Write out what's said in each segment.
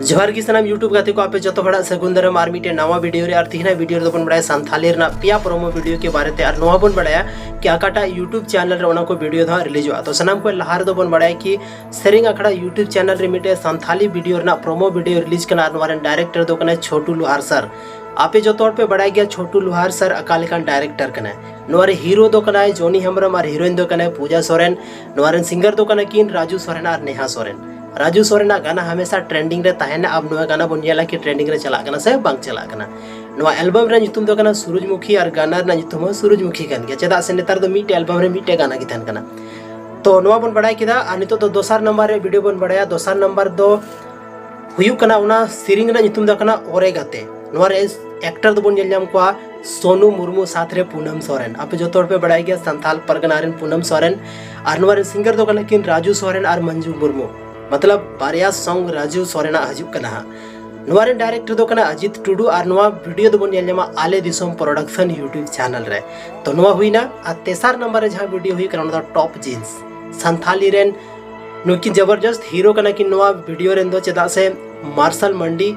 जोहार की सनाम यूट्यूब गाते को आपे जो हड़ा सगुन दाराम और मिटे नवा वीडियो रे और तीना वीडियो रे बन बड़ा सानथाली रे पिया प्रोमो वीडियो के बारे ते और नवा बन बड़ा कि आकाटा यूट्यूब चैनल रे ओना को वीडियो दा रिलीज हुआ तो सनाम को लहार दो बन बड़ा कि सेरिंग अखड़ा यूट्यूब चैनल रे मिटे सानथाली वीडियो रे प्रोमो वीडियो रिलीज करना और डायरेक्टर दो कने छोटू लुहार सर आपे जो तौर पे बड़ा गया छोटू लुहार सर अकालिकान डायरेक्टर कने नोरे हीरो दो कने जोनी हेम्ब्रम और हीरोइन दो कने पूजा सोरेन नोरे सिंगर दो कने किन राजू सोरेन और नेहा सोरेन राजू सोरेन गाना हमेशा ट्रेंडिंग रे तहना अब नोआ गाना बन जेला कि ट्रेंडिंग रे चला कना से बांग चला कना नोआ एल्बम रे नितुम दो कना सूरजमुखी और गाना रे नितुम सूरजमुखी कन गया चेदा से नेतार दो मीट एल्बम रे मीटे गाना की तहन कना तो नोआ बन बड़ाय किदा आ नितो तो दोसर नंबर रे वीडियो बन बड़ाया दोसर नंबर दो हुयु कना उना सिरिंग रे नितुम दो कना ओरे गाते नोआ रे एक्टर दो बन जेल जाम को सोनू मुर्मू साथ रे पूनम सोरेन आप जो तौर पे बड़ाई गया संथाल परगना रे पूनम सोरेन और नोआ रे सिंगर दो कना किन राजू सोरेन और मंजू मुर्मू मतलब बारिया सॉन्ग राजू सोरेना हजुक कना नोरे डायरेक्टर दो कना अजित टुडू और नोआ वीडियो दो बन जेलमा आले दिसोम प्रोडक्शन यूट्यूब चैनल रे तो नोआ हुईना आ तेसार नंबर रे जहां वीडियो हुई करना दा टॉप जींस संथाली रेन नुकिन जबरदस्त हीरो कना कि नोआ वीडियो रेन दो चेदा से मार्शल मंडी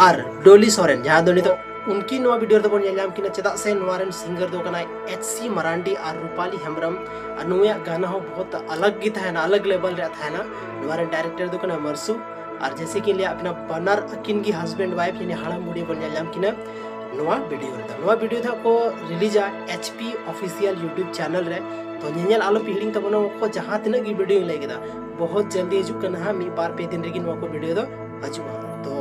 और डोली सोरेन जहां दो तो उनकी नोआ वीडियो दो बन जेलाम कि चेदा से नोरेन सिंगर दो कना एचसी मरांडी और रूपाली हेम्ब्रम और नोया गाना हो बहुत अलग गीत है ना अलग लेवल रे था ना नोरे डायरेक्टर दो कना मरसू और जैसे कि ले अपना बनर अकिन की हस्बैंड वाइफ यानी हाड़ा मुड़ी बन जेलाम कि नोआ वीडियो था को रिलीज आ एचपी ऑफिशियल यूट्यूब चैनल रे तो नेल आलो पीलिंग तबनो को जहां तिना की वीडियो लेगेदा बहुत जल्दी हिजुक कना मी बार पे दिन रेगी नोआ को वीडियो दो हजुआ तो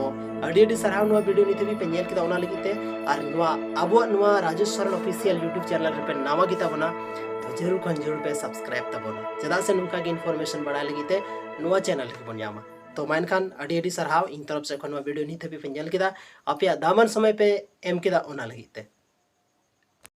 अड़ी सरहाव नोआ वीडियो निते भी पे नेल किदा ओना लगिते और नोआ अबो नोआ Rajesh Soren official YouTube channel रे पे नावा गिता बना तो जरूर पे सब्सक्राइब तबना चेदा से नुका के इन्फॉर्मेशन बड़ा लगिते नोआ चैनल के बन जामा तो मानखान अड़ी सरहाव इन तरफ से वीडियो निते भी पे नेल किदा आपे दामन समय पे एम किदा ओना लगिते।